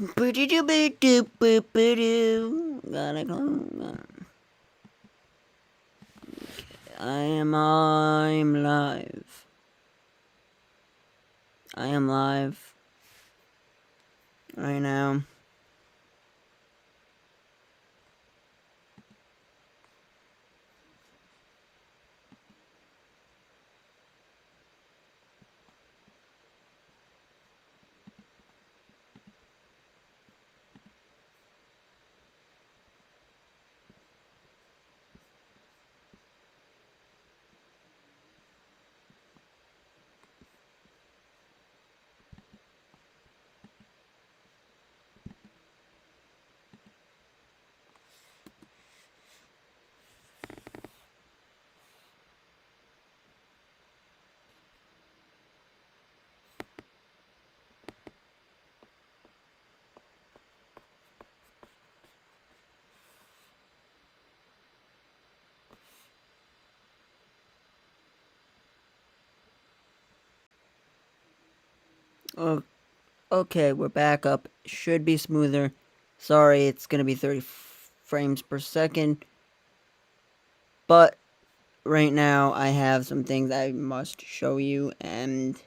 I'm live. I am live right now. Oh, okay, we're back up. Should be smoother. Sorry, it's gonna be 30 frames per second. But right now, I have some things I must show you, and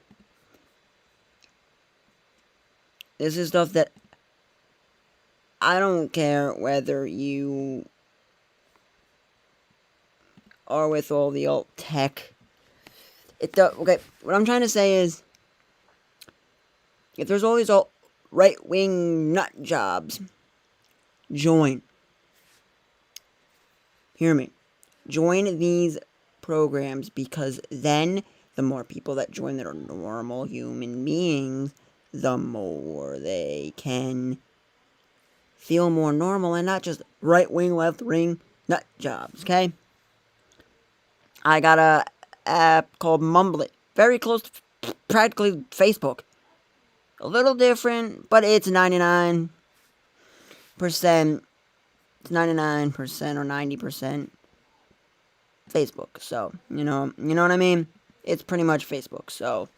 this is stuff that I don't care whether you are with all the alt tech. Okay, what I'm trying to say is, if there's all these alt right-wing nut jobs, join. Hear me. Join these programs, because then the more people that join that are normal human beings, the more they can feel more normal and not just right-wing, left-wing nut jobs, okay? I got a app called Mumblet. Very close to practically Facebook. A little different, but it's 99%. It's 99% or 90% Facebook. So, you know what I mean? It's pretty much Facebook. So,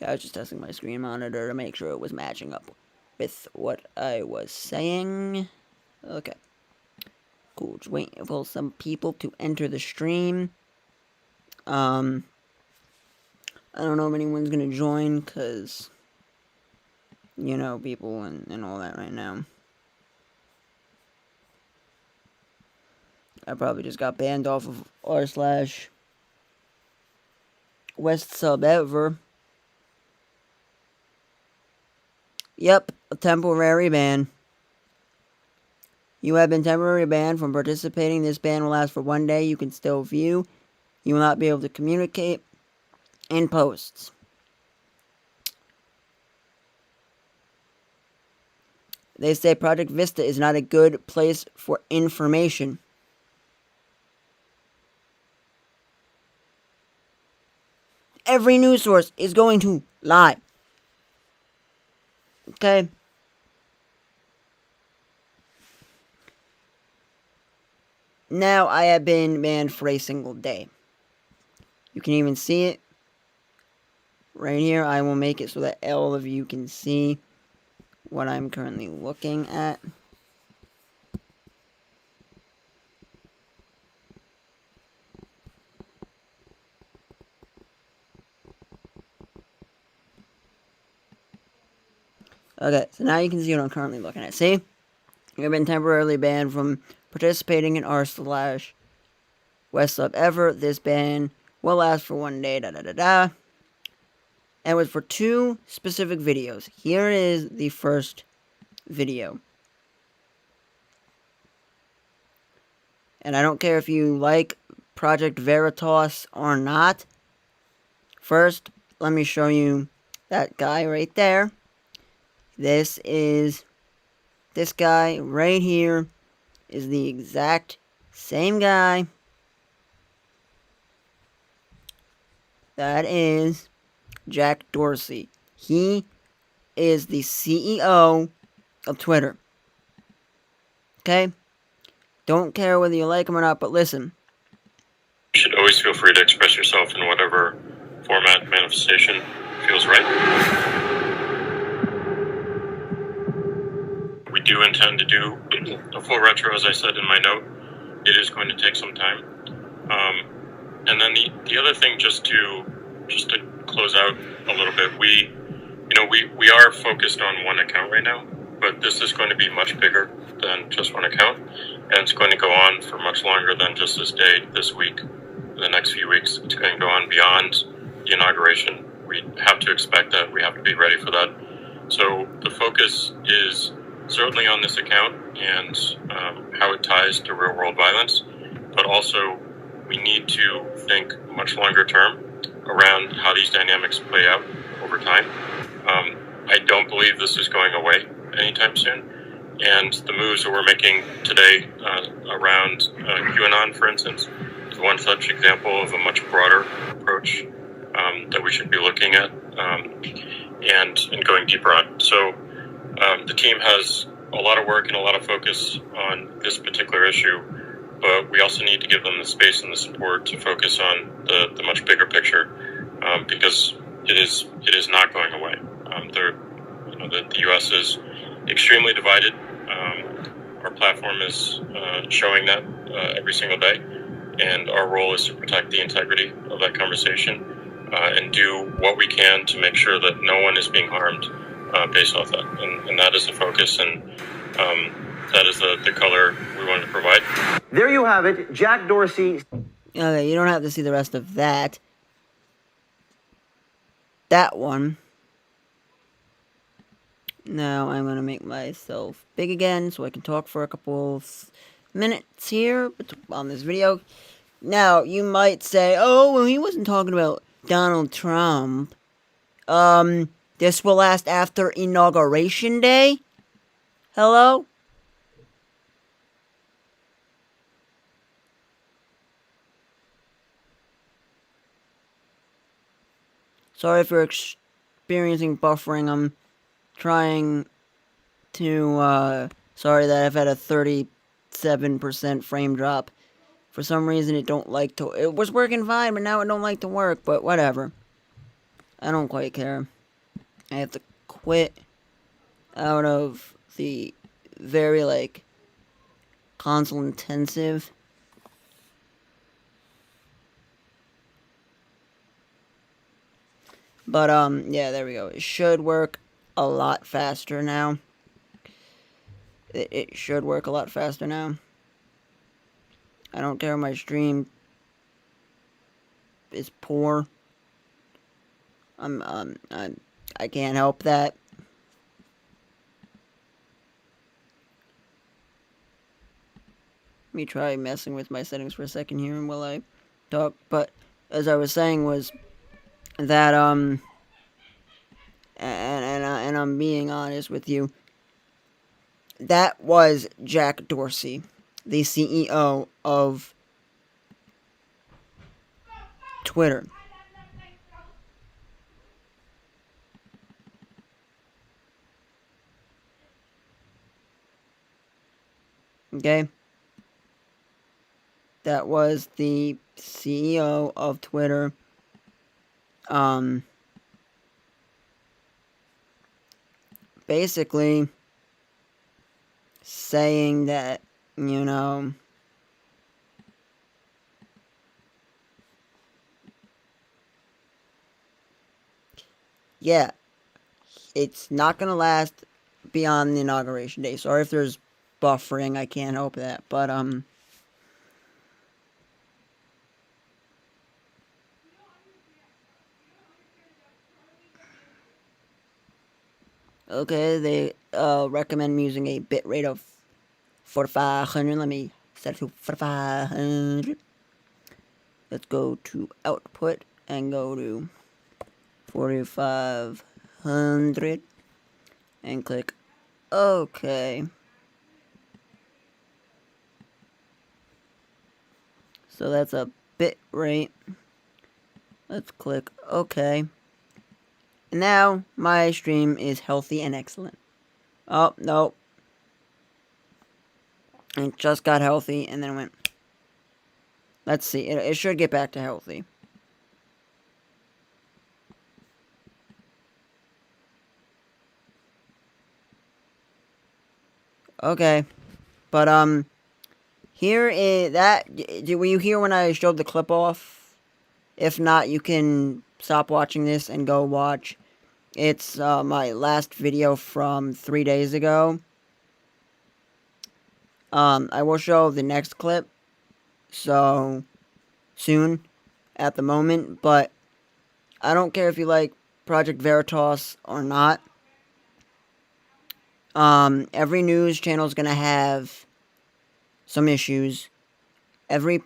I was just testing my screen monitor to make sure it was matching up with what I was saying. Okay. Cool. Just waiting for some people to enter the stream. I don't know if anyone's gonna join, because, you know, people and all that right now. I probably just got banned off of r/west sub ever. Yep, a temporary ban. You have been temporarily banned from participating. This ban will last for 1 day. You can still view. You will not be able to communicate in posts. They say Project Vista is not a good place for information. Every news source is going to lie. Okay? Now I have been banned for a single day. You can even see it right here. I will make it so that all of you can see what I'm currently looking at. Okay, so now you can see what I'm currently looking at. See? You've been temporarily banned from participating in r/west sub ever. This ban will last for 1 day. And it was for 2 specific videos. Here is the first video. And I don't care if you like Project Veritas or not. First, let me show you that guy right there. This guy right here is the exact same guy. That is Jack Dorsey. He is the CEO of Twitter. Okay? Don't care whether you like him or not, but listen. You should always feel free to express yourself in whatever format manifestation feels right. do intend to do a full retro, as I said in my note. It is going to take some time. And then the other thing, just to close out a little bit, we are focused on one account right now, but this is going to be much bigger than just one account, and it's going to go on for much longer than just this day, this week, the next few weeks. It's going to go on beyond the inauguration. We have to expect that. We have to be ready for that. So the focus is certainly on this account and how it ties to real-world violence, but also we need to think much longer term around how these dynamics play out over time. I don't believe this is going away anytime soon, and the moves that we're making today around QAnon, for instance, is one such example of a much broader approach that we should be looking at and going deeper on. So the team has a lot of work and a lot of focus on this particular issue, but we also need to give them the space and the support to focus on the much bigger picture, because it is not going away. The U.S. is extremely divided. Our platform is showing that every single day, and our role is to protect the integrity of that conversation and do what we can to make sure that no one is being harmed based off that. And that is the focus, and that is the color we wanted to provide. There you have it, Jack Dorsey. Okay, you don't have to see the rest of that. That one. Now I'm going to make myself big again so I can talk for a couple of minutes here on this video. Now, you might say, oh, well, he wasn't talking about Donald Trump. This will last after Inauguration Day? Hello? Sorry if you're experiencing buffering. I'm trying to, sorry that I've had a 37% frame drop. For some reason it don't like to, it was working fine, but now it don't like to work, but whatever. I don't quite care. I have to quit out of the very, like, console intensive. But, yeah, there we go. It should work a lot faster now. It should work a lot faster now. I don't care if my stream is poor. I can't help that. Let me try messing with my settings for a second here and while I talk. But as I was saying was that and I'm being honest with you. That was Jack Dorsey, the CEO of Twitter. Okay? That was the CEO of Twitter. Basically saying that, you know, yeah, it's not gonna last beyond the inauguration day. Sorry if there's buffering, I can't help that, but, okay, they, recommend using a bitrate of 4500. Let me set it to 4500. Let's go to output and go to 4500 and click OK. So that's a bit rate. Let's click OK. And now my stream is healthy and excellent. Oh, no. It just got healthy and then went. Let's see. It should get back to healthy. Okay. But, here is that. Were you here when I showed the clip off? If not, you can stop watching this and go watch. It's my last video from 3 days ago. I will show the next clip. So, soon. At the moment. But, I don't care if you like Project Veritas or not. Every news channel is gonna have some issues. Every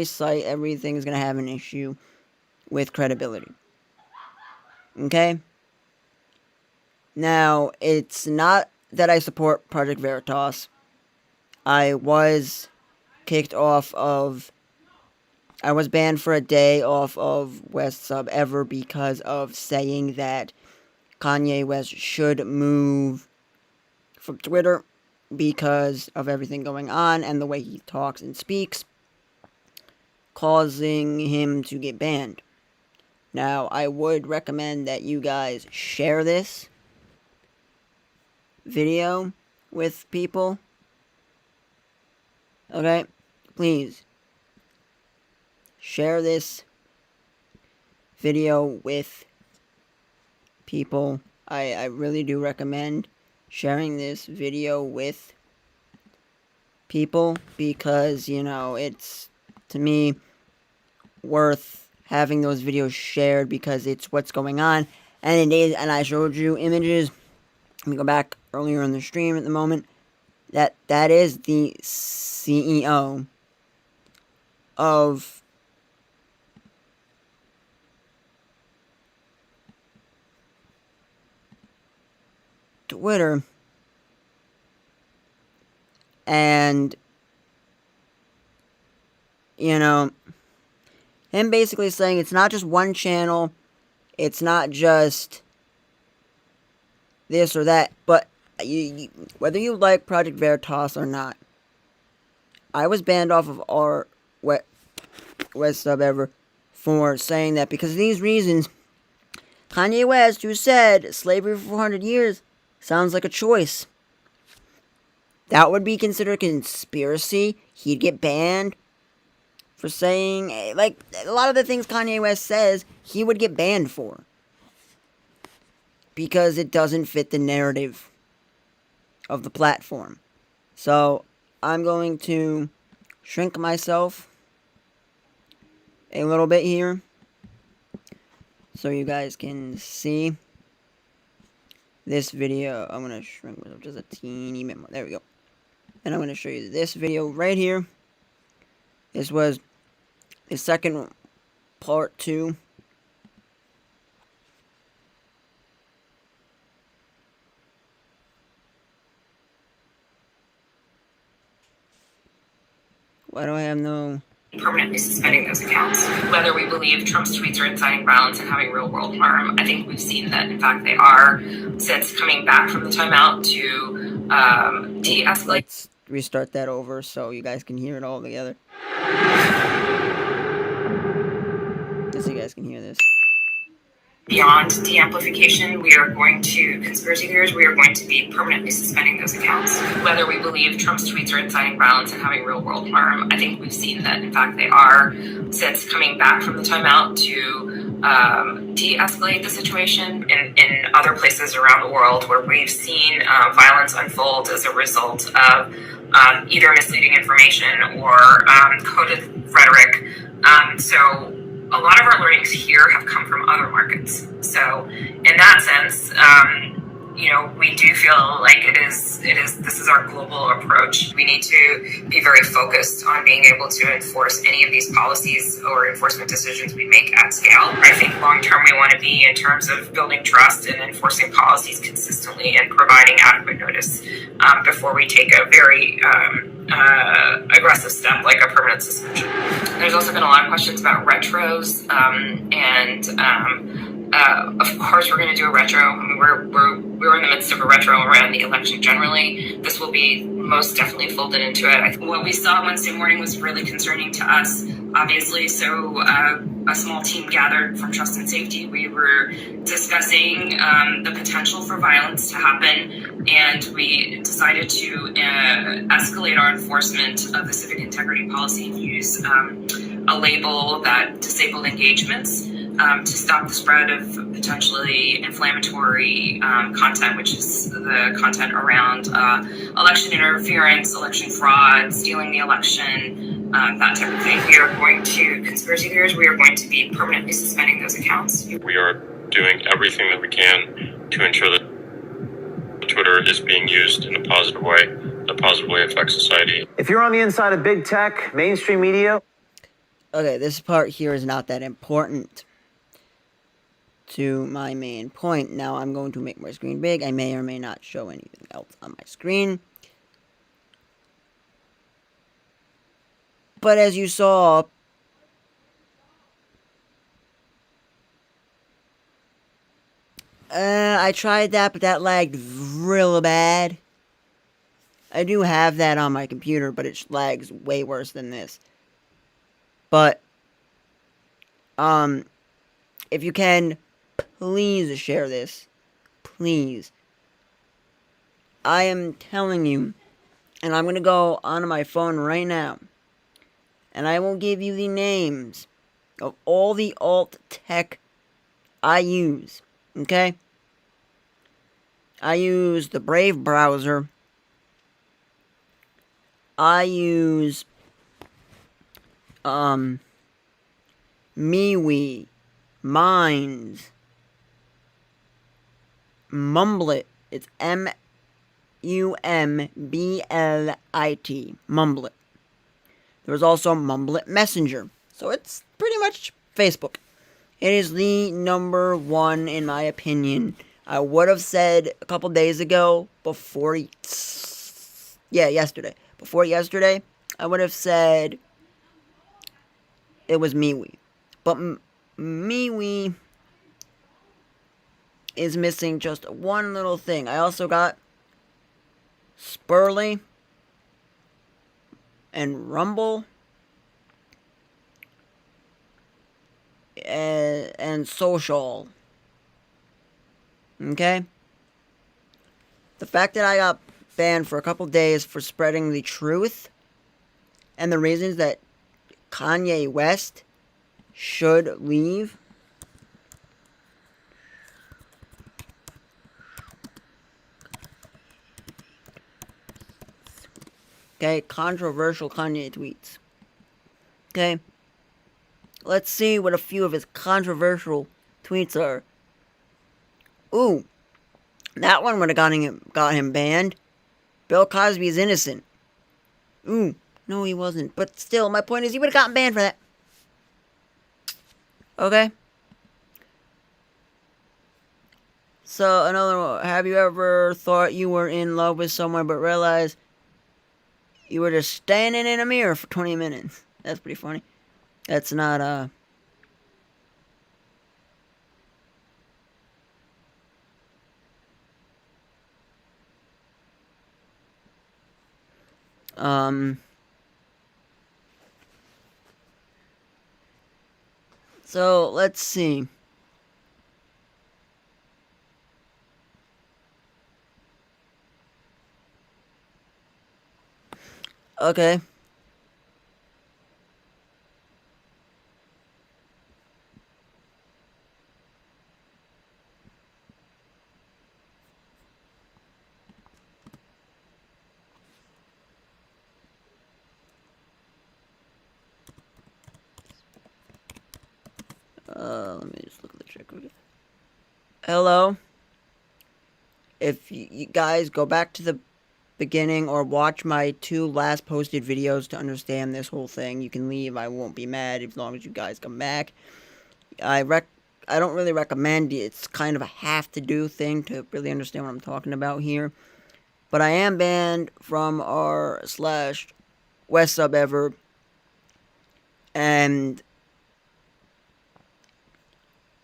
site, everything is gonna have an issue with credibility. Okay? Now, it's not that I support Project Veritas. I was kicked off of... I was banned for a day off of West Sub Ever because of saying that Kanye West should move from Twitter because of everything going on and the way he talks and speaks, causing him to get banned. Now, I would recommend that you guys share this video with people. Okay? Please. Share this video with people. I really do recommend sharing this video with people because, you know, it's, to me, worth having those videos shared because it's what's going on. And it is, and I showed you images. Let me go back earlier in the stream at the moment. That is the CEO of Twitter. And, you know, him basically saying it's not just one channel, it's not just this or that, but whether you like Project Veritas or not, I was banned off of our West Sub Ever for saying that because of these reasons. Kanye West, who said slavery for 400 years sounds like a choice. That would be considered a conspiracy. He'd get banned for saying, like, a lot of the things Kanye West says, he would get banned for. Because it doesn't fit the narrative of the platform. So, I'm going to shrink myself a little bit here so you guys can see this video. I'm going to shrink myself just a teeny bit more. There we go. And I'm going to show you this video right here. This was the second part 2. Why do I have no... Permanently suspending those accounts. Whether we believe Trump's tweets are inciting violence and having real world harm, I think we've seen that in fact they are, since coming back from the timeout to de-escalate. Let's restart that over so you guys can hear it all together. Just so you guys can hear this. Beyond de-amplification, we are going to, conspiracy theories, we are going to be permanently suspending those accounts. Whether we believe Trump's tweets are inciting violence and having real world harm, I think we've seen that in fact they are, since coming back from the timeout to de-escalate the situation in other places around the world where we've seen violence unfold as a result of either misleading information or coded rhetoric. So a lot of our learnings here have come from other markets. So in that sense, you know, we do feel like this is our global approach. We need to be very focused on being able to enforce any of these policies or enforcement decisions we make at scale. I think long term we want to be in terms of building trust and enforcing policies consistently and providing adequate notice before we take a very aggressive step like a permanent suspension. There's also been a lot of questions about retros, of course we're going to do a retro. I mean, we're in the midst of a retro around the election generally. This will be most definitely folded into it. What we saw Wednesday morning was really concerning to us. obviously. So a small team gathered from Trust and Safety. We were discussing the potential for violence to happen, and we decided to escalate our enforcement of the civic integrity policy and use a label that disabled engagements to stop the spread of potentially inflammatory content, which is the content around election interference, election fraud, stealing the election, that type of thing. We are going to, conspiracy theories, we are going to be permanently suspending those accounts. We are doing everything that we can to ensure that Twitter is being used in a positive way that positively affects society. If you're on the inside of big tech, mainstream media. Okay, this part here is not that important to my main point. Now I'm going to make my screen big. I may or may not show anything else on my screen. But as you saw, I tried that, but that lagged real bad. I do have that on my computer, but it lags way worse than this. But, if you can, please share this. Please. I am telling you, and I'm going to go onto my phone right now, and I will give you the names of all the alt tech I use, okay? I use the Brave browser. I use, MeWe, Minds, Mumblit. It's Mumblit. Mumblit. There was also Mumblit Messenger. So it's pretty much Facebook. It is the number one, in my opinion. I would have said a couple days ago, yesterday. Before yesterday, I would have said it was MeWe. But MeWe is missing just one little thing. I also got Spurly and Rumble and Social. Okay? The fact that I got banned for a couple days for spreading the truth and the reasons that Kanye West should leave. Okay, controversial Kanye tweets. Okay, let's see what a few of his controversial tweets are. Ooh, that one would have got him banned. Bill Cosby is innocent. Ooh, no he wasn't. But still, my point is he would have gotten banned for that. Okay? So, another one. Have you ever thought you were in love with someone but realized you were just standing in a mirror for 20 minutes? That's pretty funny. That's not, So, let's see. Okay. Let me just look at the trick. Hello. If you guys go back to the beginning or watch my 2 last posted videos to understand this whole thing, you can leave. I won't be mad as long as you guys come back. I don't really recommend it. It's kind of a have-to-do thing to really understand what I'm talking about here. But I am banned from r/West Sub Ever. And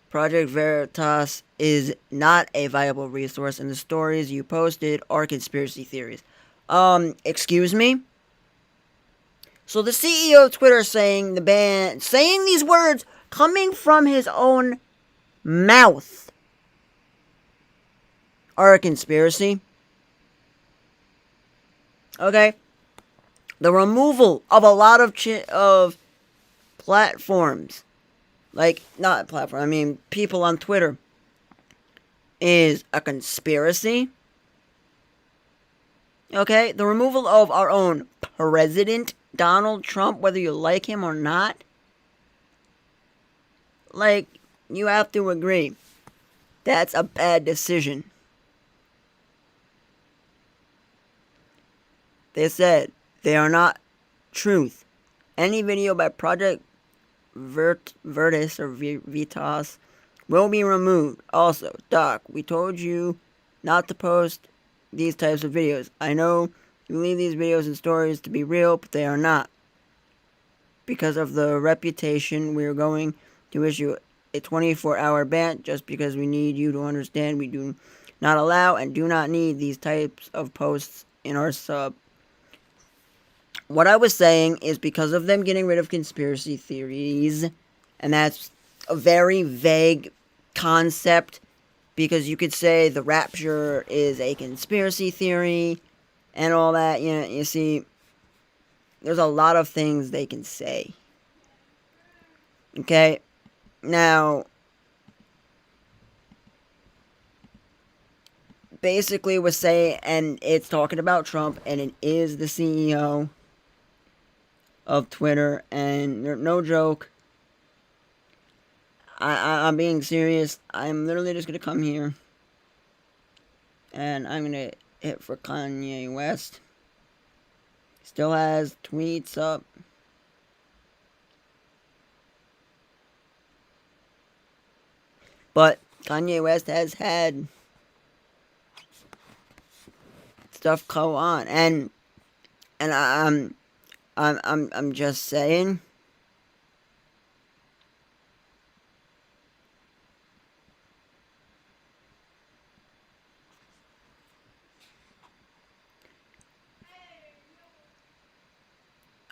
Project Veritas is not a viable resource, and the stories you posted are conspiracy theories. Excuse me? So the CEO of Twitter saying these words coming from his own mouth are a conspiracy. Okay? The removal of a lot of platforms, like, not platform, I mean people on Twitter, is a conspiracy. Okay? The removal of our own president, Donald Trump, whether you like him or not, like, you have to agree, that's a bad decision. They said they are not truth. Any video by Project Virtus or Vitas will be removed. Also, Doc, we told you not to post these types of videos. I know you believe these videos and stories to be real, but they are not. Because of the reputation, we are going to issue a 24-hour ban just because we need you to understand we do not allow and do not need these types of posts in our sub. What I was saying is because of them getting rid of conspiracy theories, and that's a very vague concept, because you could say the rapture is a conspiracy theory and all that. You see, there's a lot of things they can say. Okay? Now, basically was saying, and it's talking about Trump, and it is the CEO of Twitter, and no joke, I'm being serious. I'm literally just gonna come here, and I'm gonna hit for Kanye West. Still has tweets up. But Kanye West has had stuff go on, and I'm just saying.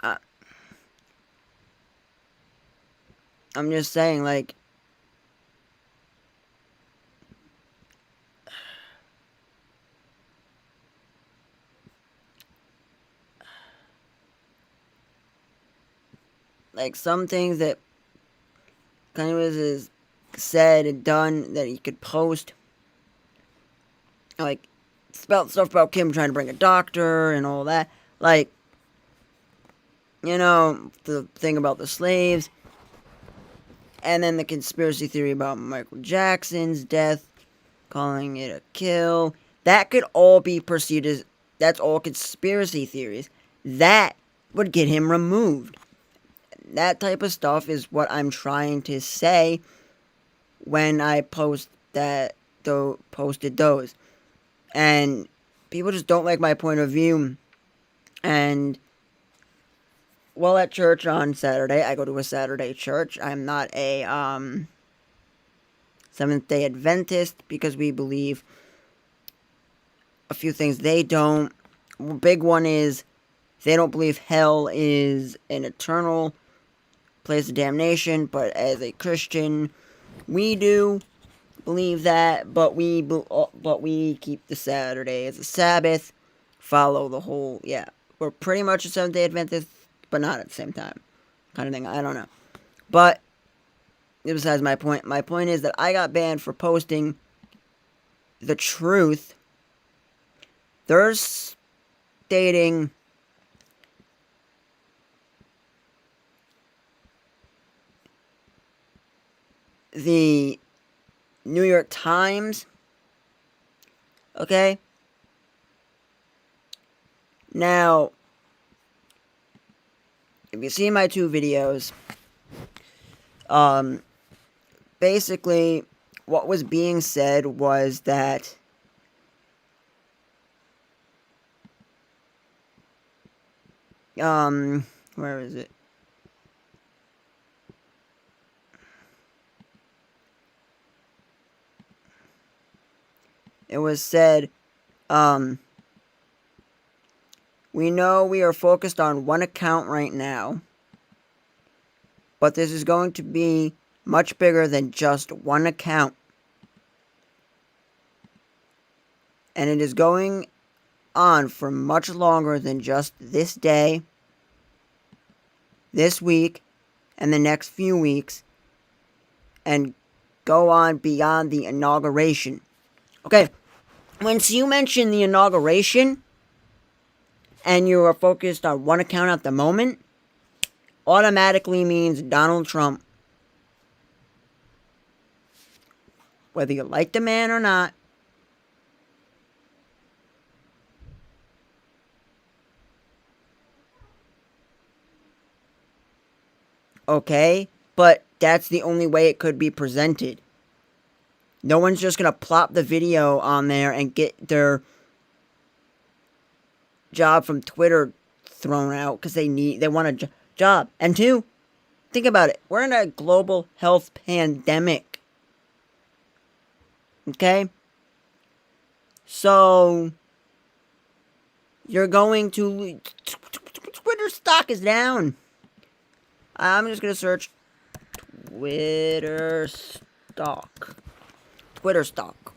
I, I'm just saying, like some things that Kanye West has said and done that he could post, like stuff about Kim trying to bring a doctor and all that, like, the thing about the slaves, and then the conspiracy theory about Michael Jackson's death, calling it a kill. That could all be perceived as, that's all conspiracy theories. That would get him removed. That type of stuff is what I'm trying to say when I posted those. And people just don't like my point of view. And well, at church on Saturday, I go to a Saturday church. I'm not a Seventh-day Adventist because we believe a few things they don't. Big one is they don't believe hell is an eternal place of damnation, but as a Christian, we do believe that, but we keep the Saturday as a Sabbath, follow the whole, we're pretty much a Seventh-day Adventist, but not at the same time, kind of thing. I don't know, but besides my point. My point is that I got banned for posting the truth. They're stating the New York Times. Okay? Now, if you see my two videos, basically, what was being said was that where is it? It was said, We know we are focused on one account right now, but this is going to be much bigger than just one account. And it is going on for much longer than just this day, this week, and the next few weeks, and go on beyond the inauguration. Okay, once you mention the inauguration, and you are focused on one account at the moment, automatically means Donald Trump. Whether you like the man or not. Okay, but that's the only way it could be presented. No one's just gonna plop the video on there and get their job from Twitter thrown out because they want a job. And two, think about it. We're in a global health pandemic. Okay? So you're going to Twitter stock is down. I'm just gonna search Twitter stock. Twitter stock.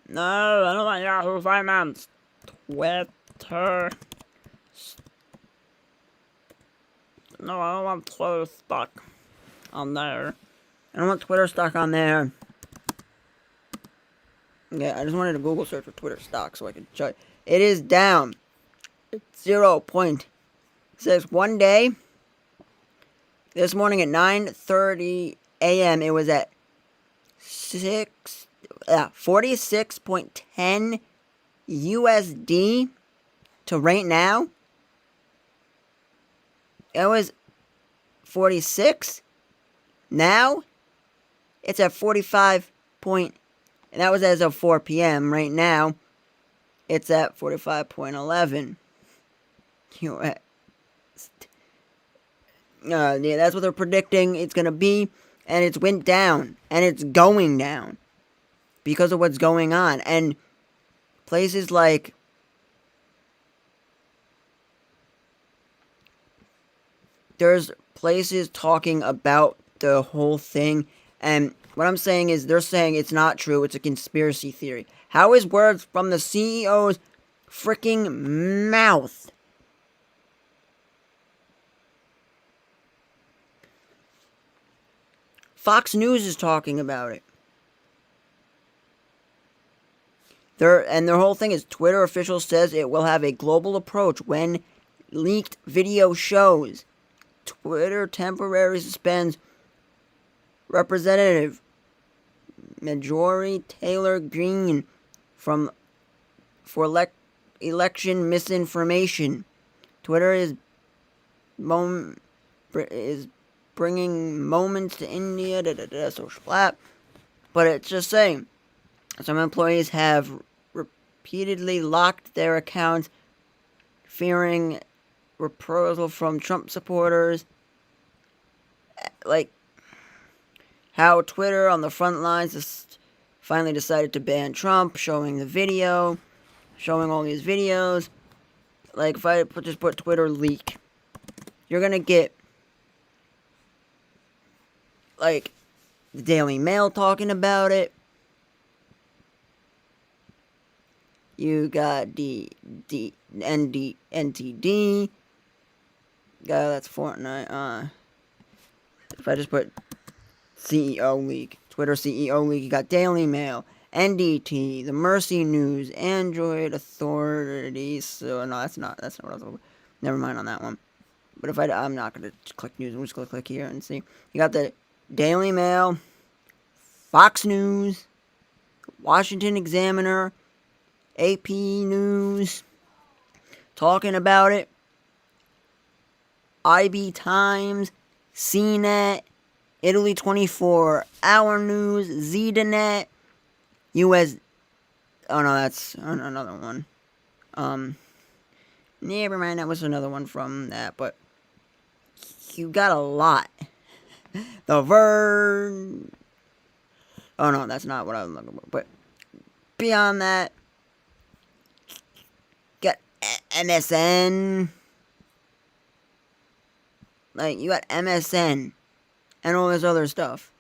No, I don't want Yahoo Finance. Twitter. No, I don't want Twitter stock on there. I don't want Twitter stock on there. Yeah, I just wanted to Google search for Twitter stock so I could show you. It is down. It's 0 point. It says one day. This morning at 9:30 a.m. it was at 46.10 USD to right now. It was 46. Now it's at 45 point, and that was as of 4 p.m. Right now it's at 45.11 US. Yeah, that's what they're predicting it's gonna be, and it's went down, and it's going down because of what's going on. And places like there's places talking about the whole thing, and what I'm saying is they're saying it's not true, it's a conspiracy theory. How is words from the CEO's freaking mouth Fox News is talking about it. Their whole thing is Twitter official says it will have a global approach when leaked video shows. Twitter temporarily suspends Representative Marjorie Taylor Greene for election misinformation. Twitter is bringing moments to India, social app. But it's just saying, some employees have repeatedly locked their accounts, fearing reprisal from Trump supporters. Like how Twitter on the front lines finally decided to ban Trump, showing all these videos. Like if I just put Twitter leak, you're gonna get like the Daily Mail talking about it. You got NTD. That's Fortnite. If I just put CEO leak, Twitter CEO leak, you got Daily Mail, NDT, the Mercy News, Android Authorities. So no, that's not what I was looking for. Never mind on that one. But if I'm not gonna click news. I'm just gonna click here and see. You got the Daily Mail, Fox News, Washington Examiner, AP News, talking about it. IB Times, CNET, Italy 24-hour news, ZDNet, US. Oh no, that's another one. Never mind, that was another one from that, but you got a lot. The Verge. Oh no, that's not what I was looking for. But beyond that, got MSN. Like, you got MSN and all this other stuff.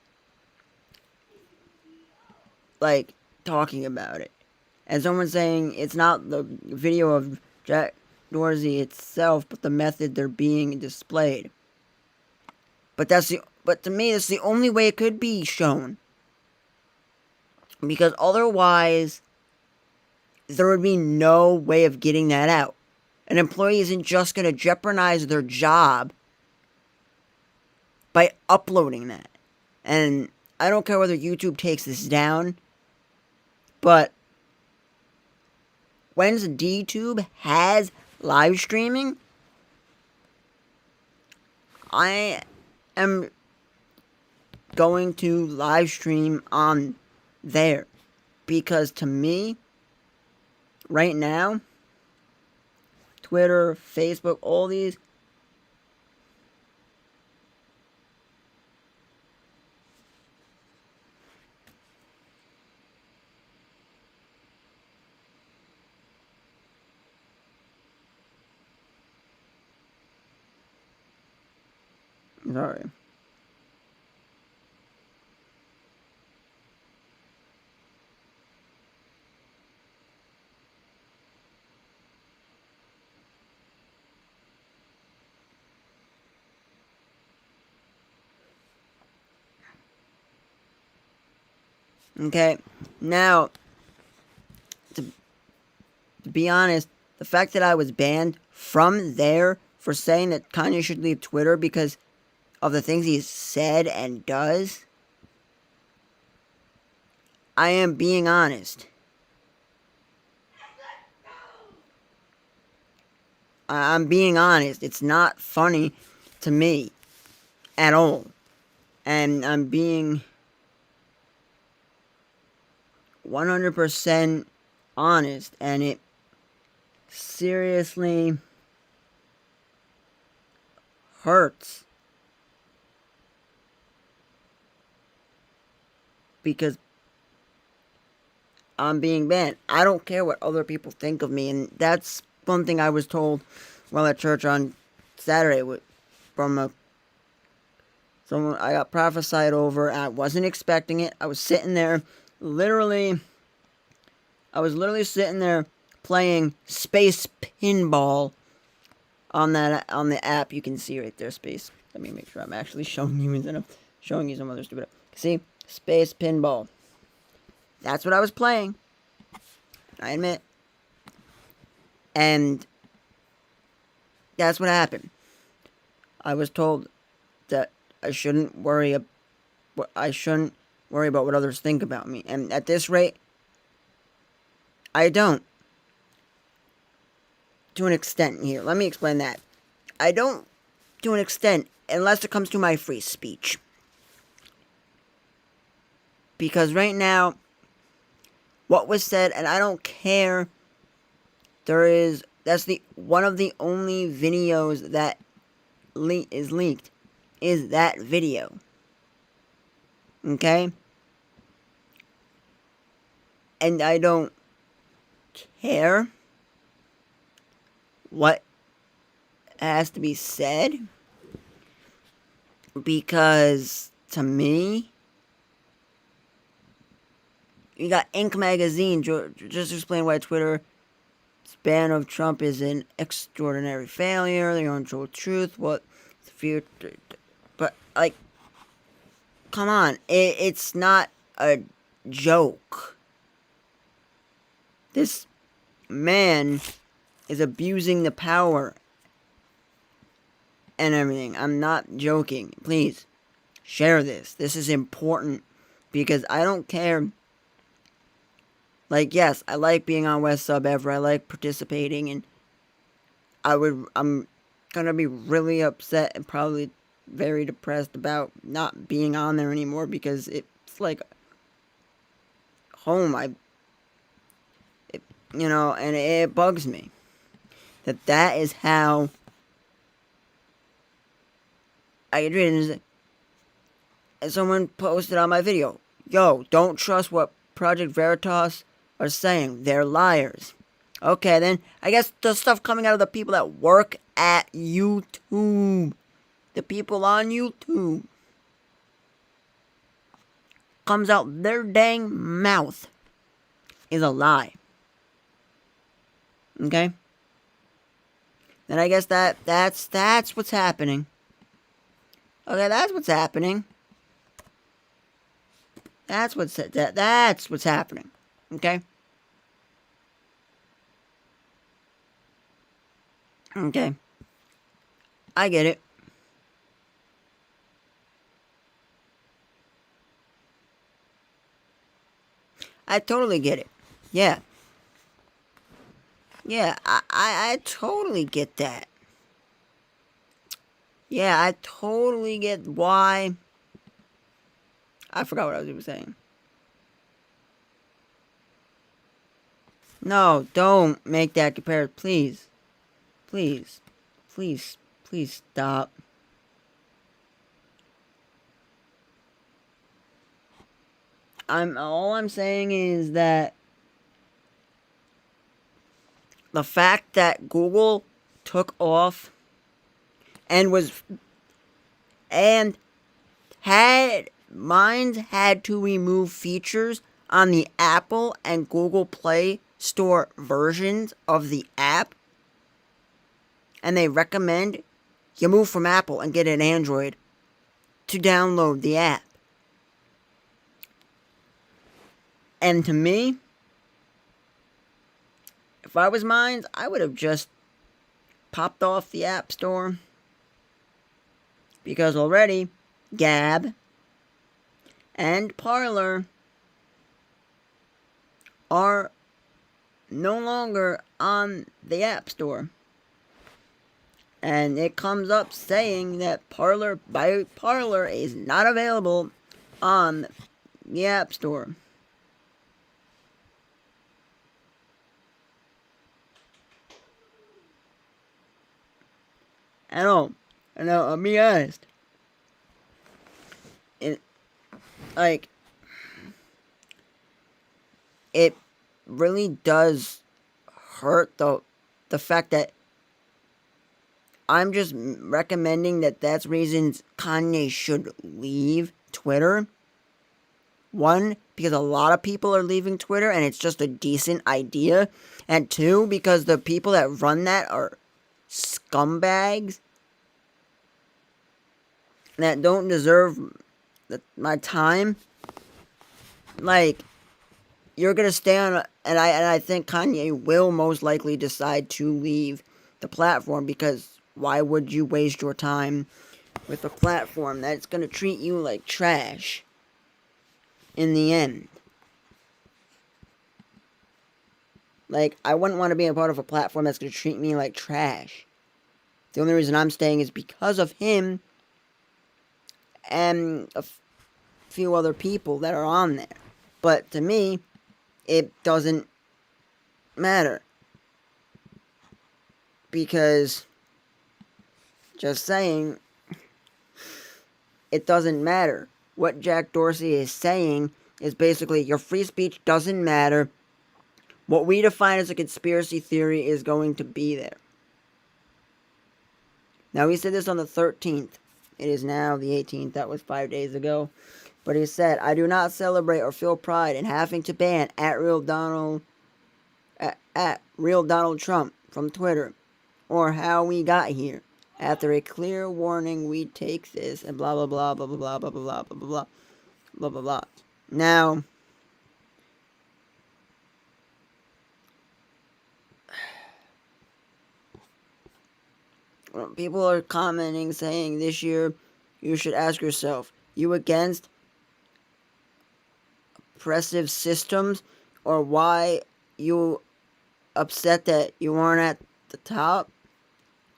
Like, talking about it. And someone saying it's not the video of Jack Dorsey itself, but the method they're being displayed. But to me, that's the only way it could be shown. Because otherwise, there would be no way of getting that out. An employee isn't just going to jeopardize their job by uploading that. And I don't care whether YouTube takes this down, but once DTube has live streaming, I am going to live stream on there. Because to me, right now, Twitter, Facebook, all these, sorry. Okay, now, to be honest, the fact that I was banned from there for saying that Kanye should leave Twitter because of the things he's said and does, I am being honest. I'm being honest. It's not funny to me at all. And I'm being 100% honest, and it seriously hurts because I'm being banned. I don't care what other people think of me, and that's one thing I was told while at church on Saturday from someone I got prophesied over. I wasn't expecting it. I was sitting there, literally sitting there playing Space Pinball on the app. You can see right there, Space. Let me make sure I'm actually showing you instead of showing you some other stupid. See, Space Pinball. That's what I was playing. I admit. And that's what happened. I was told that I shouldn't worry about what others think about me. And at this rate, I don't. To an extent here. Let me explain that. I don't, to an extent, unless it comes to my free speech. Because right now, what was said, and I don't care, that's one of the only videos that is leaked, is that video. Okay? And I don't care what has to be said, because to me, you got Inc. magazine just explain why Twitter's ban of Trump is an extraordinary failure. They don't show truth. What the future? But like, come on, it's not a joke. This man is abusing the power and everything. I'm not joking. Please share this. This is important because I don't care. Like, yes, I like being on West Sub Ever. I like participating, and I'm gonna be really upset and probably very depressed about not being on there anymore because it's like home. And it bugs me that is how I get treated. And someone posted on my video, "Yo, don't trust what Project Veritas are saying. They're liars." Okay, then I guess the stuff coming out of the people that work at YouTube, the people on YouTube, comes out their dang mouth is a lie. Okay? Then I guess that's what's happening. Okay, that's what's happening. That's what's happening. Okay? Okay. I get it. I totally get it. Yeah. Yeah, I totally get that. Yeah, I totally get why. I forgot what I was even saying. No, don't make that comparison. Please. Please. Please. Please stop. All I'm saying is that the fact that Google took off and had to remove features on the Apple and Google Play Store versions of the app, and they recommend you move from Apple and get an Android to download the app. And to me, if I was Minds, I would have just popped off the App Store, because already Gab and Parler are no longer on the App Store. And it comes up saying that Parler is not available on the App Store. I know, I'll be honest. It really does hurt the fact that I'm just recommending that's reasons Kanye should leave Twitter. One, because a lot of people are leaving Twitter and it's just a decent idea. And two, because the people that run that are scumbags that don't deserve my time. Like, you're gonna stay on, and I think Kanye will most likely decide to leave the platform, because why would you waste your time with a platform that's gonna treat you like trash in the end? Like, I wouldn't want to be a part of a platform that's gonna treat me like trash. The only reason I'm staying is because of him and a few other people that are on there. But to me, it doesn't matter. Because, just saying, it doesn't matter. What Jack Dorsey is saying is basically, your free speech doesn't matter. What we define as a conspiracy theory is going to be there. Now, he said this on the 13th. It is now the 18th. That was 5 days ago. But he said, I do not celebrate or feel pride in having to ban at real Donald Trump from Twitter, or how we got here. After a clear warning, we take this, and blah blah blah blah blah blah blah blah blah blah blah blah blah. Now, people are commenting saying this year you should ask yourself, you against oppressive systems, or why you upset that you aren't at the top?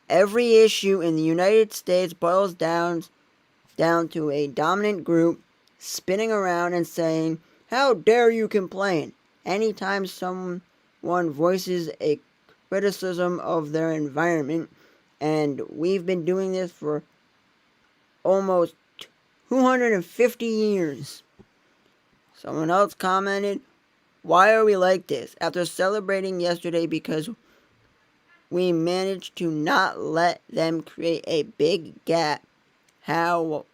Every issue in the United States boils down to a dominant group spinning around and saying, how dare you complain? Anytime someone voices a criticism of their environment, and we've been doing this for almost 250 years. Someone else commented, Why are we like this? After celebrating yesterday because we managed to not let them create a big gap, how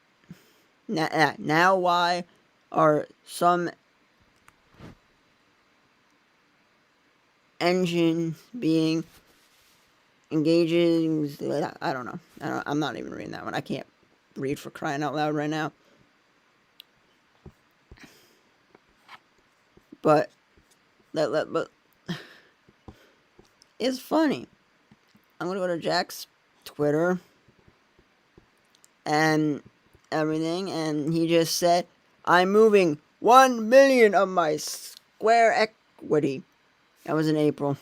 now why are some engines being engaging? I don't know. I'm not even reading that one. I can't read for crying out loud right now. But it's funny. I'm gonna go to Jack's Twitter and everything, and he just said, "I'm moving 1 million of my Square equity." That was in April.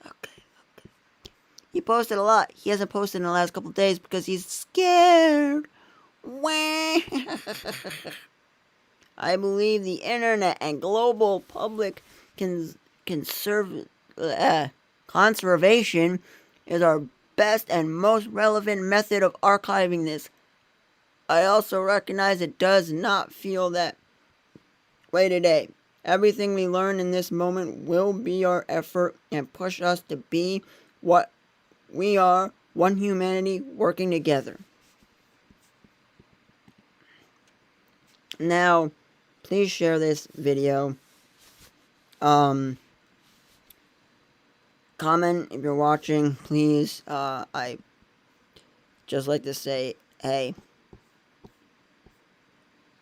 Okay. He posted a lot. He hasn't posted in the last couple of days because he's scared. Wah. I believe the internet and global public conservation is our best and most relevant method of archiving this. I also recognize it does not feel that way today. Everything we learn in this moment will be our effort and push us to be what we are, one humanity working together. Now, please share this video. Comment if you're watching, please. I just like to say, hey,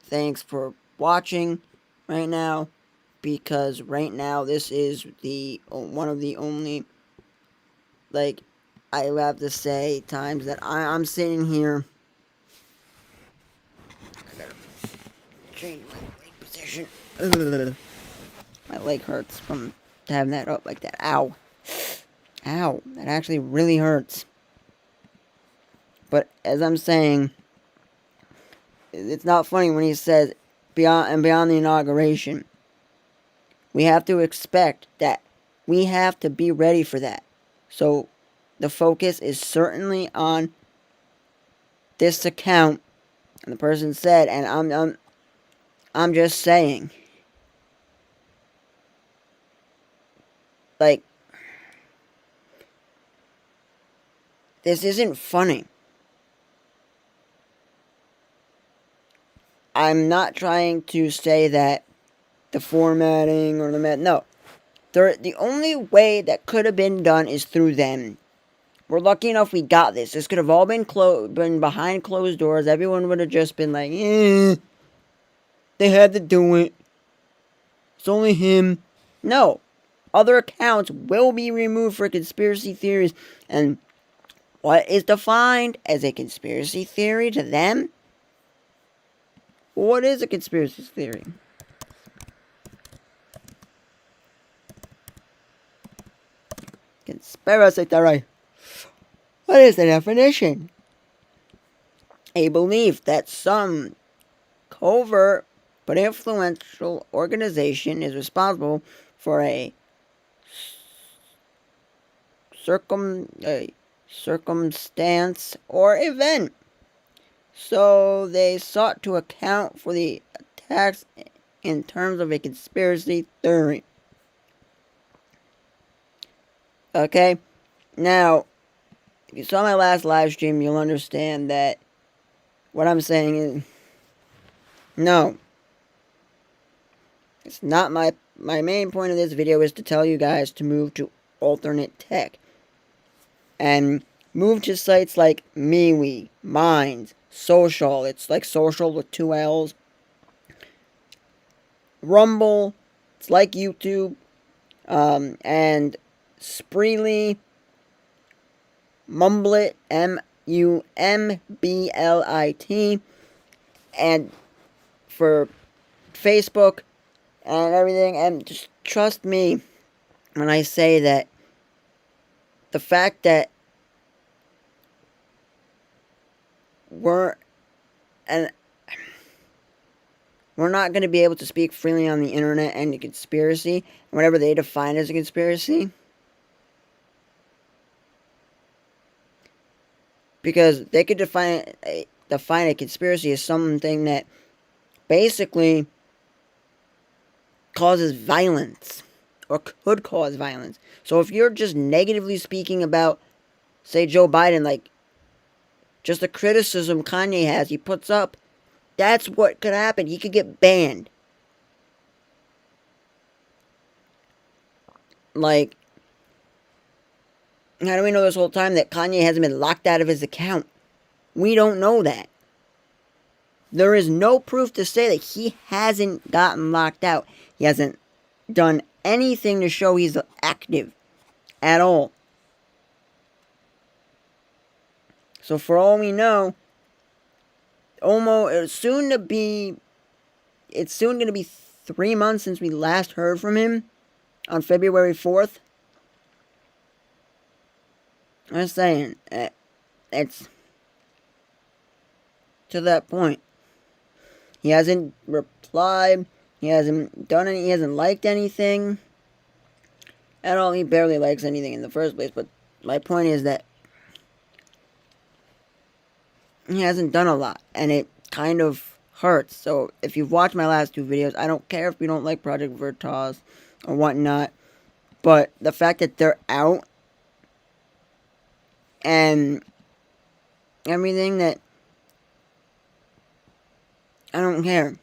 thanks for watching right now, because right now this is the one of the only, like, I have to say, times that I'm sitting here. I gotta change my leg position. Ugh. My leg hurts from having that up like that. Ow. Ow. That actually really hurts. But as I'm saying, it's not funny when he says beyond the inauguration. We have to expect that. We have to be ready for that. So the focus is certainly on this account. And the person said, and I'm just saying, like, this isn't funny. I'm not trying to say that the formatting or no. The only way that could have been done is through them. We're lucky enough we got this. This could have all been behind closed doors. Everyone would have just been like, they had to do it. It's only him. No. Other accounts will be removed for conspiracy theories. And what is defined as a conspiracy theory to them? What is a conspiracy theory? Conspiracy theory. What is the definition? A belief that some covert but influential organization is responsible for a circumstance or event. So they sought to account for the attacks in terms of a conspiracy theory. Okay? Now, if you saw my last live stream, you'll understand that what I'm saying is, no. It's not my main point of this video is to tell you guys to move to alternate tech. And move to sites like MeWe, Minds, Social. It's like social with 2 L's. Rumble. It's like YouTube. And Spreely. Mumblit. MUMBLIT. And for Facebook and everything. And just trust me when I say that the fact that we're not going to be able to speak freely on the internet and the conspiracy, and whatever they define as a conspiracy, because they could define a conspiracy as something that basically causes violence or could cause violence. So if you're just negatively speaking about, say, Joe Biden, like just the criticism Kanye has, he puts up, that's what could happen. He could get banned. Like, how do we know this whole time that Kanye hasn't been locked out of his account? We don't know that. There is no proof to say that he hasn't gotten locked out. He hasn't done anything to show he's active at all. So for all we know, it's soon going to be 3 months since we last heard from him on February 4th. I'm just saying, it's to that point. He hasn't replied. He hasn't done any. He hasn't liked anything at all. He barely likes anything in the first place. But my point is that he hasn't done a lot, and it kind of hurts. So if you've watched my last 2 videos, I don't care if you don't like Project Veritas or whatnot, but the fact that they're out and everything, that I don't care.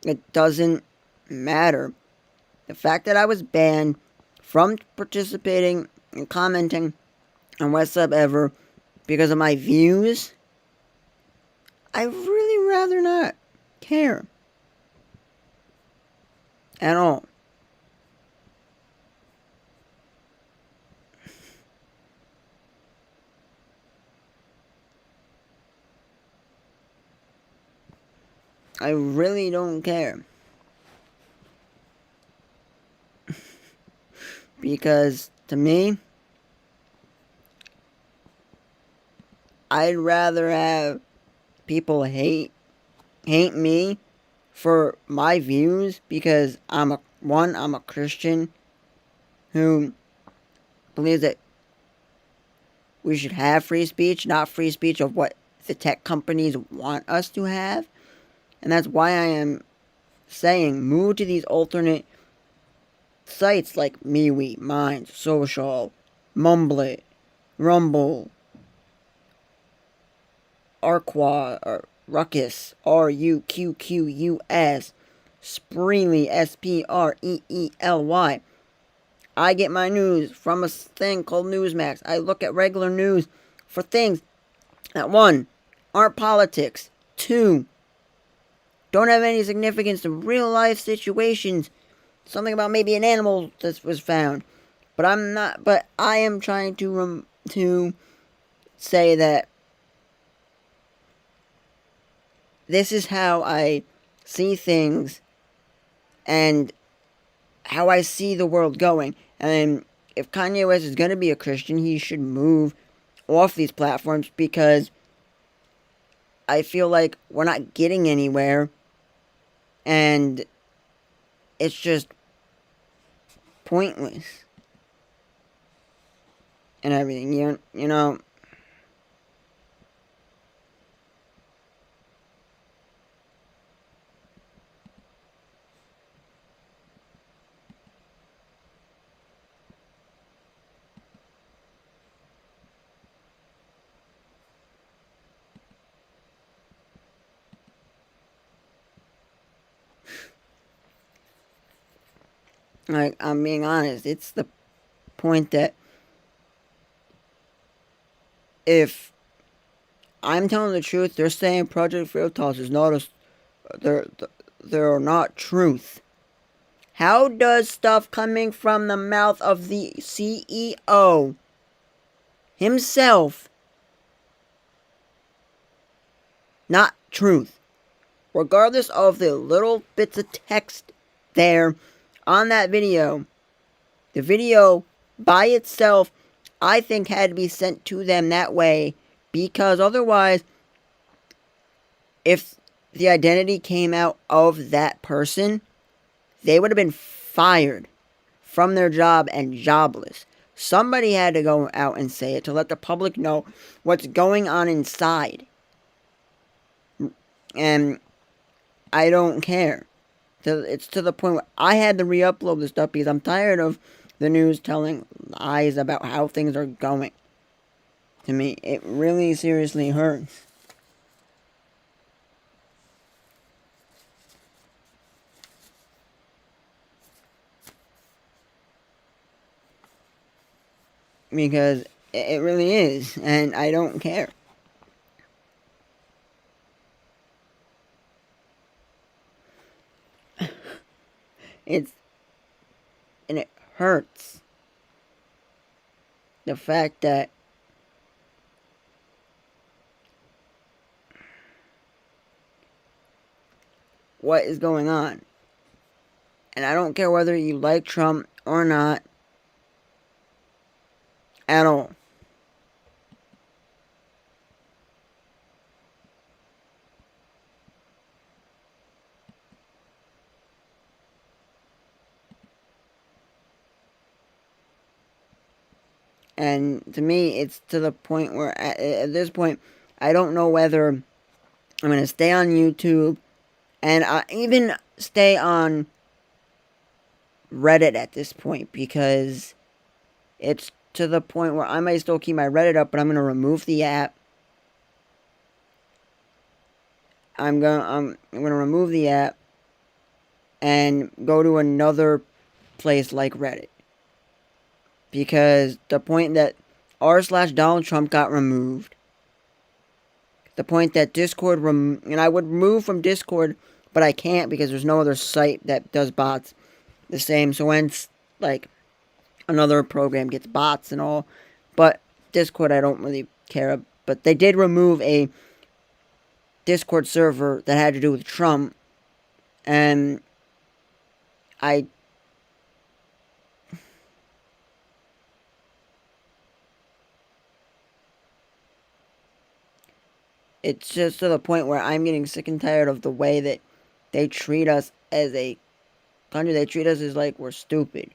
It doesn't matter. The fact that I was banned from participating and commenting on What's Up Ever because of my views, I really rather not care at all. I really don't care. Because to me, I'd rather have people hate me for my views, because I'm a Christian who believes that we should have free speech, not free speech of what the tech companies want us to have. And that's why I am saying move to these alternate sites like MeWe, Minds, Social, Mumblet, Rumble, Arqua, or Ruckus, RUQQUS, Spreely, SPREELY. I get my news from a thing called Newsmax. I look at regular news for things that, 1, aren't politics, 2, don't have any significance to real life situations. Something about maybe an animal that was found. But I am trying to say that this is how I see things and how I see the world going. And if Kanye West is going to be a Christian, he should move off these platforms, because I feel like we're not getting anywhere, and it's just pointless and everything. You know. Like, I'm being honest. It's the point that if I'm telling the truth, they're saying Project Veritas is not they're not truth. How does stuff coming from the mouth of the CEO himself not truth? Regardless of the little bits of text there on that video, the video by itself, I think, had to be sent to them that way, because otherwise, if the identity came out of that person, they would have been fired from their job and jobless. Somebody had to go out and say it to let the public know what's going on inside. And I don't care. It's to the point where I had to re-upload this stuff because I'm tired of the news telling lies about how things are going. To me, it really seriously hurts. Because it really is, and I don't care. And it hurts. The fact that what is going on. And I don't care whether you like Trump or not at all. And to me, it's to the point where at this point, I don't know whether I'm going to stay on YouTube and even stay on Reddit at this point, because it's to the point where I might still keep my Reddit up, but I'm going to remove the app. I'm going to remove the app and go to another place like Reddit. Because the point that r/Donald Trump got removed, the point that Discord, and I would remove from Discord, but I can't because there's no other site that does bots the same. So when like another program gets bots and all, but Discord I don't really care. But they did remove a Discord server that had to do with Trump, and it's just to the point where I'm getting sick and tired of the way that they treat us as a country. They treat us as like we're stupid.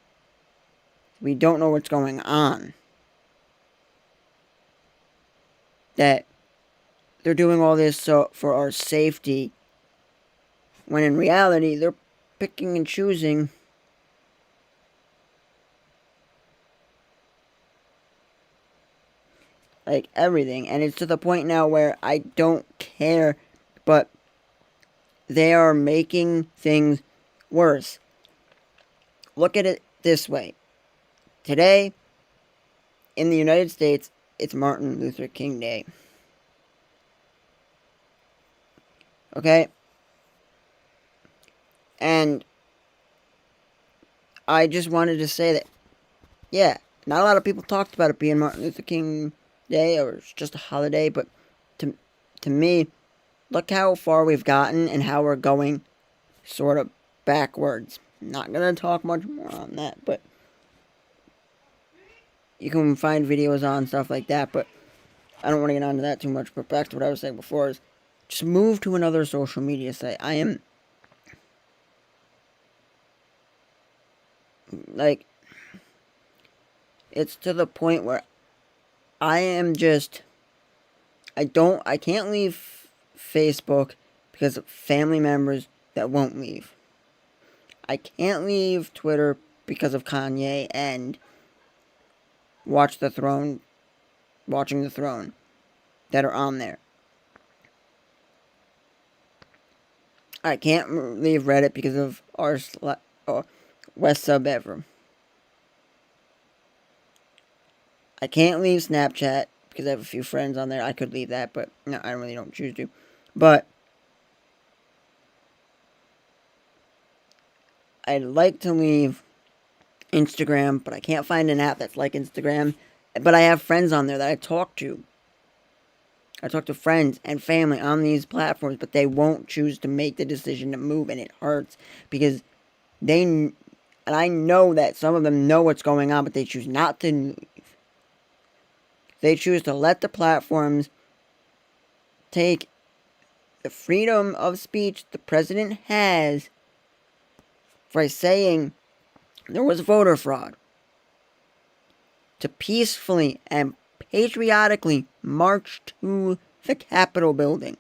We don't know what's going on. That they're doing all this for our safety, when in reality they're picking and choosing like everything. And it's to the point now where I don't care, but they are making things worse. Look at it this way. Today, in the United States, it's Martin Luther King Day. Okay? And I just wanted to say that, yeah, not a lot of people talked about it being Martin Luther King Day or it's just a holiday, but to me, look how far we've gotten and how we're going sort of backwards. Not going to talk much more on that, but you can find videos on stuff like that, but I don't want to get onto that too much. But back to what I was saying before is just move to another social media site. I am like, it's to the point where I am just, I can't leave Facebook because of family members that won't leave. I can't leave Twitter because of Kanye and watching the throne that are on there. I can't leave Reddit because of West Sub Ever. I can't leave Snapchat because I have a few friends on there. I could leave that, but no, I really don't choose to. But I'd like to leave Instagram, but I can't find an app that's like Instagram. But I have friends on there that I talk to. I talk to friends and family on these platforms, but they won't choose to make the decision to move, and it hurts because and I know that some of them know what's going on, but they choose not to leave. They choose to let the platforms take the freedom of speech the president has by saying there was voter fraud to peacefully and patriotically march to the Capitol building.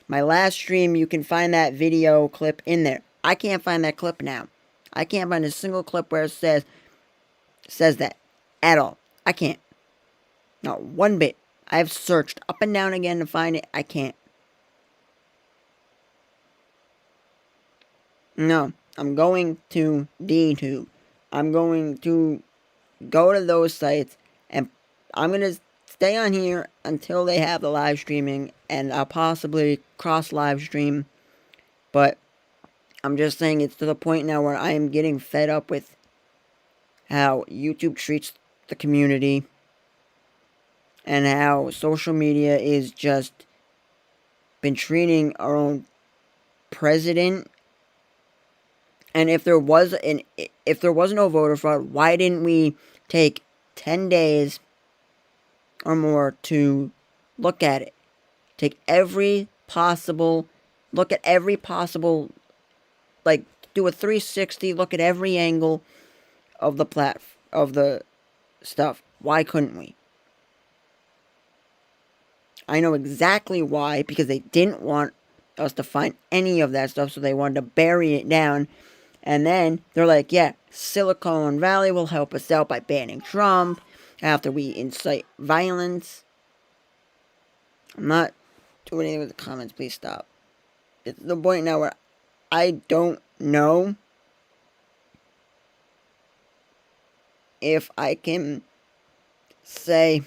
My last stream, you can find that video clip in there. I can't find that clip now. I can't find a single clip where it says that at all. I can't. Not one bit. I've searched up and down again to find it. I can't. No, I'm going to DTube. I'm going to go to those sites, and I'm going to stay on here until they have the live streaming, and I'll possibly cross live stream. But I'm just saying it's to the point now where I am getting fed up with how YouTube treats the community and how social media is just been treating our own president. And if there was no voter fraud, why didn't we take 10 days or more to look at it? Take every possible like do a 360, look at every angle of the stuff. Why couldn't we? I know exactly why, because they didn't want us to find any of that stuff, so they wanted to bury it down. And then they're like, yeah, Silicon Valley will help us out by banning Trump after we incite violence. I'm not doing anything with the comments, please stop. It's the point now where I don't know if I can say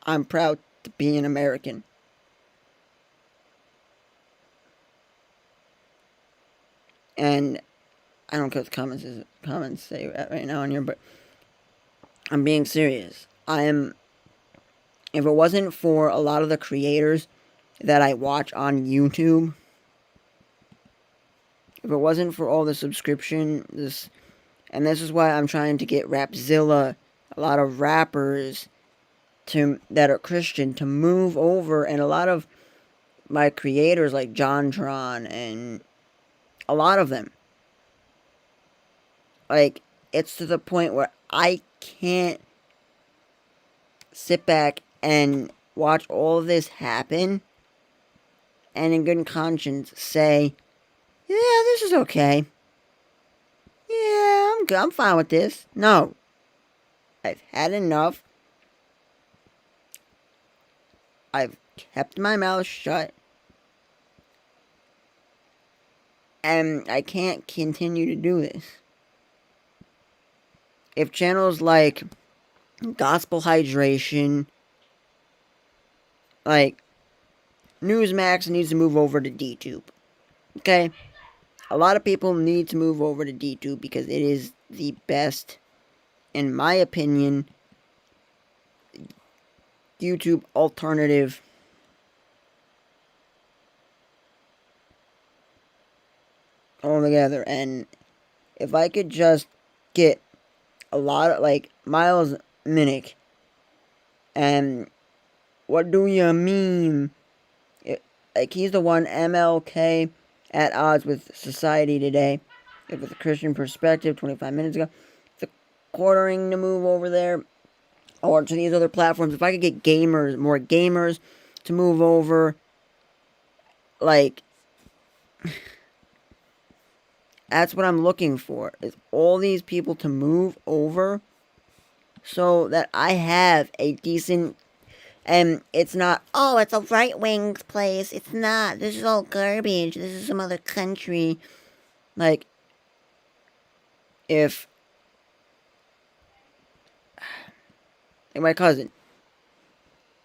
I'm proud to be an American. And I don't care what the comments say right now on here, but I'm being serious. If it wasn't for a lot of the creators that I watch on YouTube, if it wasn't for all the subscription, and this is why I'm trying to get Rapzilla, a lot of rappers that are Christian, to move over, and a lot of my creators like JonTron and a lot of them. Like, it's to the point where I can't sit back and watch all of this happen and in good conscience say, yeah, this is okay. Yeah, I'm good. I'm fine with this. No. I've had enough. I've kept my mouth shut. And I can't continue to do this. If channels like Gospel Hydration, like Newsmax needs to move over to DTube. Okay? A lot of people need to move over to DTube because it is the best, in my opinion, YouTube alternative altogether. And if I could just get a lot of, like, Miles Minnick and What Do You Mean? Like, he's the one, MLK at odds with society today. With a Christian perspective, 25 minutes ago. The quartering to move over there, or to these other platforms. If I could get more gamers to move over, like, that's what I'm looking for, is all these people to move over so that I have a decent, and it's not, oh, it's a right-wing place. It's not. This is all garbage. This is some other country. Like, if, like my cousin,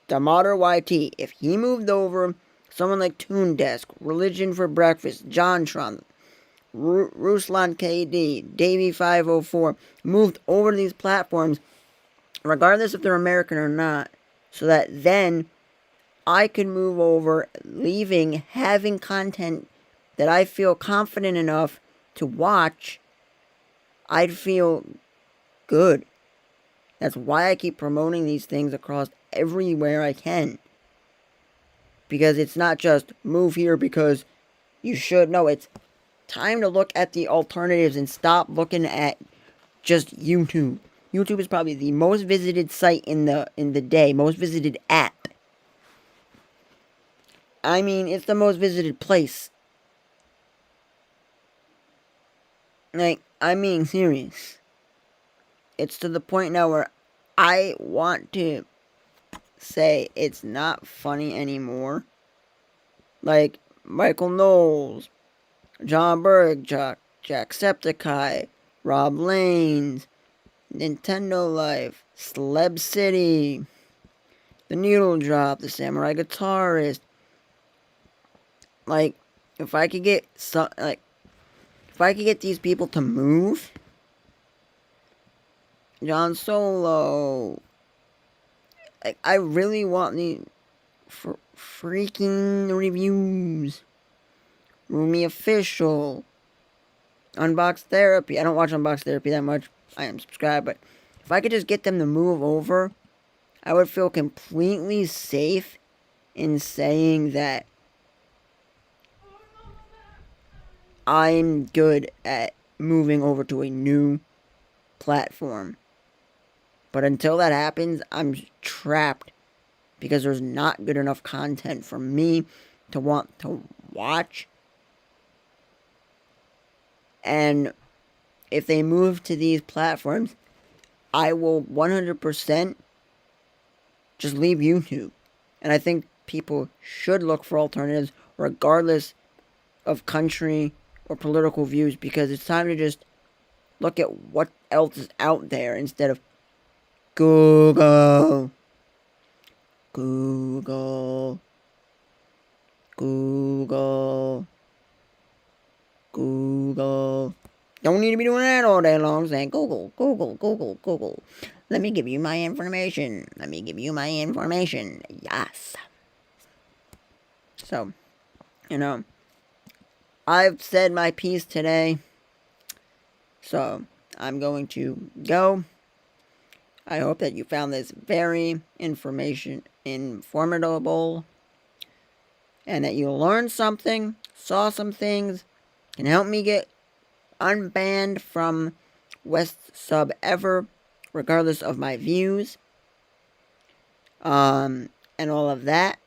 Damater YT, if he moved over, someone like Toon Desk, Religion for Breakfast, JonTron, Ruslan KD, Davey504, moved over to these platforms, regardless if they're American or not, so that then I could move over, having content that I feel confident enough to watch, I'd feel good. That's why I keep promoting these things across everywhere I can. Because it's not just move here because you should. No, it's time to look at the alternatives and stop looking at just YouTube. YouTube is probably the most visited site in the day, most visited app. I mean, it's the most visited place. Like, I'm being serious. It's to the point now where I want to say it's not funny anymore. Like, Michael Knowles, John Berg, Jacksepticeye, Rob Lanes, Nintendo Life, Sleb City, The Needle Drop, The Samurai Guitarist. Like, if I could get if I could get these people to move, John Solo, like, I really want the freaking reviews. Roomy Official, Unbox Therapy. I don't watch Unbox Therapy that much. I am subscribed, but if I could just get them to move over, I would feel completely safe in saying that I'm good at moving over to a new platform. But until that happens, I'm trapped because there's not good enough content for me to want to watch. And if they move to these platforms, I will 100% just leave YouTube. And I think people should look for alternatives regardless of country or political views, because it's time to just look at what else is out there instead of Google. Google. Google. Google. Don't need to be doing that all day long saying Google, Google, Google, Google. Let me give you my information. Let me give you my information. Yes. So, I've said my piece today. So, I'm going to go. I hope that you found this very informative, and that you learned something, saw some things, can help me get unbanned from West Sub ever, regardless of my views, and all of that.